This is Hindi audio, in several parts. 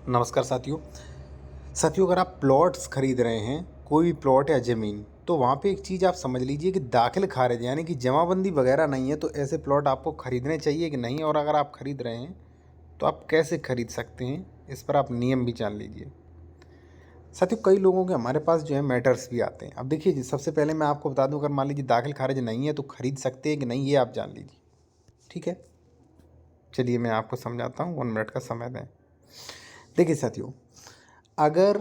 नमस्कार साथियों। साथियों, अगर आप प्लॉट्स खरीद रहे हैं, कोई भी प्लॉट या ज़मीन, तो वहाँ पे एक चीज़ आप समझ लीजिए कि दाखिल खारिज यानी कि जमाबंदी वगैरह नहीं है, तो ऐसे प्लॉट आपको खरीदने चाहिए कि नहीं, और अगर आप खरीद रहे हैं तो आप कैसे खरीद सकते हैं, इस पर आप नियम भी जान लीजिए। साथियों, कई लोगों के हमारे पास जो है मैटर्स भी आते हैं। अब देखिए जी, सबसे पहले मैं आपको बता दूं, अगर मान लीजिए दाखिल खारिज नहीं है तो खरीद सकते हैं कि नहीं, ये आप जान लीजिए। ठीक है, चलिए मैं आपको समझाता हूँ, 1 मिनट का समय दें। देखिए साथियों, अगर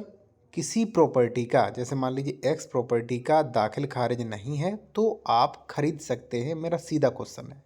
किसी प्रॉपर्टी का, जैसे मान लीजिए एक्स प्रॉपर्टी का दाखिल खारिज नहीं है, तो आप खरीद सकते हैं, मेरा सीधा क्वेश्चन है।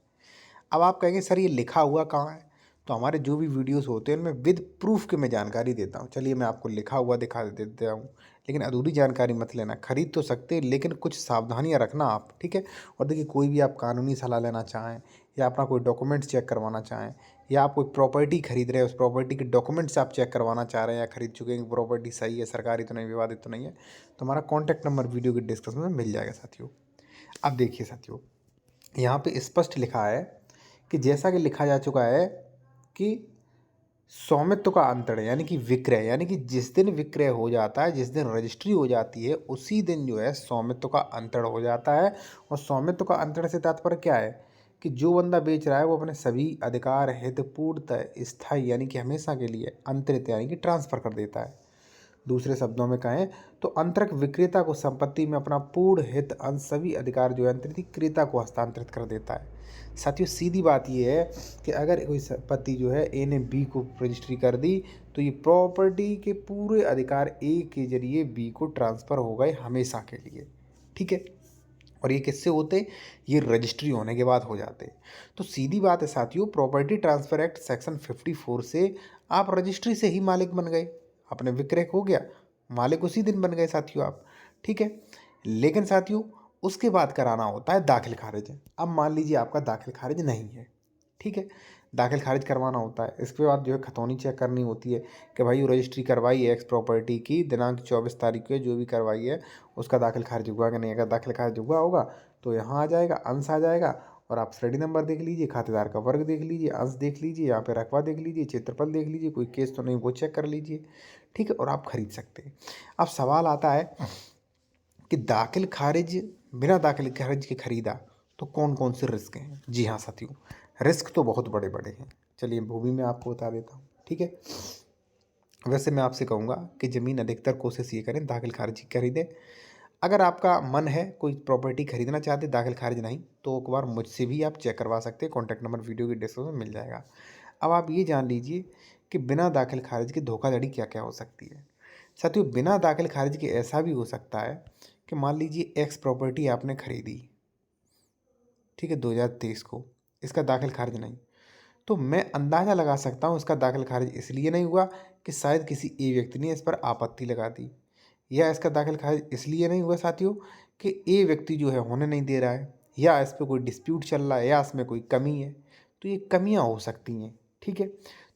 अब आप कहेंगे सर ये लिखा हुआ कहाँ है, तो हमारे जो भी वीडियोस होते हैं उनमें विद प्रूफ के मैं जानकारी देता हूँ। चलिए मैं आपको लिखा हुआ दिखा देता हूँ, लेकिन अधूरी जानकारी मत लेना। खरीद तो सकते हैं, लेकिन कुछ सावधानियाँ रखना आप, ठीक है। और देखिए, कोई भी आप कानूनी सलाह लेना चाहें, या अपना कोई डॉक्यूमेंट्स चेक करवाना चाहें, या आप कोई प्रॉपर्टी खरीद रहे हैं, उस प्रॉपर्टी के डॉक्यूमेंट्स आप चेक करवाना चाह रहे हैं, या खरीद चुके हैं, प्रॉपर्टी सही है, सरकारी तो नहीं, विवादित तो नहीं है, तो हमारा कॉन्टैक्ट नंबर वीडियो के डिस्क्रिप्शन में मिल जाएगा साथियों। अब देखिए साथियों, यहाँ पे स्पष्ट लिखा है कि जैसा कि लिखा जा चुका है कि स्वामित्व का अंतरण यानी कि विक्रय, यानी कि जिस दिन विक्रय हो जाता है, जिस दिन रजिस्ट्री हो जाती है, उसी दिन जो है स्वामित्व का अंतरण हो जाता है। और स्वामित्व का अंतरण से तात्पर्य क्या है कि जो बंदा बेच रहा है वो अपने सभी अधिकार हित पूर्णतः स्थायी यानी कि हमेशा के लिए अंतरित यानी कि ट्रांसफर कर देता है। दूसरे शब्दों में कहें तो अंतरक विक्रेता को संपत्ति में अपना पूर्ण हित अंश सभी अधिकार जो है अंतरित क्रेता को हस्तांतरित कर देता है। साथियों, सीधी बात यह है कि अगर कोई संपत्ति जो है ए ने बी को रजिस्ट्री कर दी, तो ये प्रॉपर्टी के पूरे अधिकार ए के जरिए बी को ट्रांसफ़र हो गए हमेशा के लिए। ठीक है, और ये किससे होते, ये रजिस्ट्री होने के बाद हो जाते। तो सीधी बात है साथियों, प्रॉपर्टी ट्रांसफ़र एक्ट सेक्शन 54 से आप रजिस्ट्री से ही मालिक बन गए, अपने विक्रय हो गया, मालिक उसी दिन बन गए साथियों आप। ठीक है, लेकिन साथियों उसके बाद कराना होता है दाखिल खारिज। अब मान लीजिए आपका दाखिल खारिज नहीं है, ठीक है, दाखिल खारिज करवाना होता है। इसके बाद जो है खतौनी चेक करनी होती है कि भाई रजिस्ट्री करवाई है एक्स प्रॉपर्टी की दिनांक 24 तारीख को, जो भी करवाई है उसका दाखिल खारिज हुआ कि नहीं। अगर दाखिल खारिज हुआ होगा तो यहाँ आ जाएगा, अंश आ जाएगा, और आप श्रेणी नंबर देख लीजिए, खातेदार का वर्ग देख लीजिए, अंश देख लीजिए, यहाँ पे रकबा देख लीजिए, क्षेत्रफल देख लीजिए, कोई केस तो नहीं वो चेक कर लीजिए। ठीक है, और आप खरीद सकते हैं। अब सवाल आता है कि दाखिल खारिज, बिना दाखिल खारिज के खरीदा तो कौन कौन से रिस्क हैं। जी हाँ साथियों, रिस्क तो बहुत बड़े बड़े हैं। चलिए वो भी मैं आपको बता देता हूँ। ठीक है, वैसे मैं आपसे कहूँगा कि ज़मीन अधिकतर कोशिश ये करें दाखिल खारिज की खरीदें। अगर आपका मन है कोई प्रॉपर्टी खरीदना चाहते दाखिल खारिज नहीं, तो एक बार मुझसे भी आप चेक करवा सकते हैं, कॉन्टैक्ट नंबर वीडियो के डिस्क्रिप्शन में मिल जाएगा। अब आप ये जान लीजिए कि बिना दाखिल खारिज की धोखाधड़ी क्या क्या हो सकती है। साथियों, बिना दाखिल खारिज के ऐसा भी हो सकता है कि मान लीजिए एक्स प्रॉपर्टी आपने खरीदी, ठीक है, 2023 को, इसका दाखिल खारिज नहीं, तो मैं अंदाज़ा लगा सकता हूँ इसका दाखिल खारिज इसलिए नहीं हुआ कि शायद किसी ए व्यक्ति ने इस पर आपत्ति लगा दी, या इसका दाखिल खारिज इसलिए नहीं हुआ साथियों कि ए व्यक्ति जो है होने नहीं दे रहा है, या इस पर कोई डिस्प्यूट चल रहा है, या इसमें कोई कमी है। तो ये कमियां हो सकती हैं। ठीक है,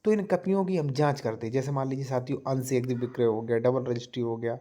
तो इन कमियों की हम जांच करते हैं। जैसे मान लीजिए साथियों, अंश से एक दिन विक्रय हो गया, डबल रजिस्ट्री हो गया,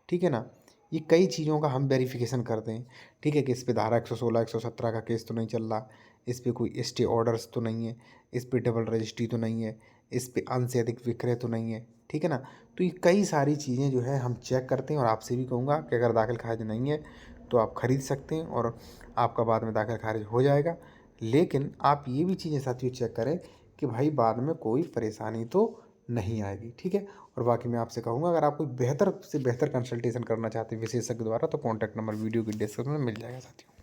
ठीक है ना, ये कई चीज़ों का हम वेरिफिकेशन करते हैं। ठीक है, कि इस पे धारा 116 117 का केस तो नहीं चल रहा, इस पे कोई स्टे ऑर्डर्स तो नहीं है, इस पे डबल रजिस्ट्री तो नहीं है, इस पे अंश से अधिक विक्रय तो नहीं है। ठीक है ना, तो ये कई सारी चीज़ें जो है हम चेक करते हैं। और आपसे भी कहूँगा कि अगर दाखिल खारिज नहीं है तो आप खरीद सकते हैं, और आपका बाद में दाखिल खारिज हो जाएगा। लेकिन आप ये भी चीज़ें साथियों चेक करें कि भाई बाद में कोई परेशानी तो नहीं आएगी। ठीक है, और बाकी मैं आपसे कहूँगा अगर आप कोई बेहतर से बेहतर कंसल्टेशन करना चाहते हैं विशेषज्ञ द्वारा, तो कॉन्टैक्ट नंबर वीडियो की डिस्क्रिप्शन में मिल जाएगा साथियों।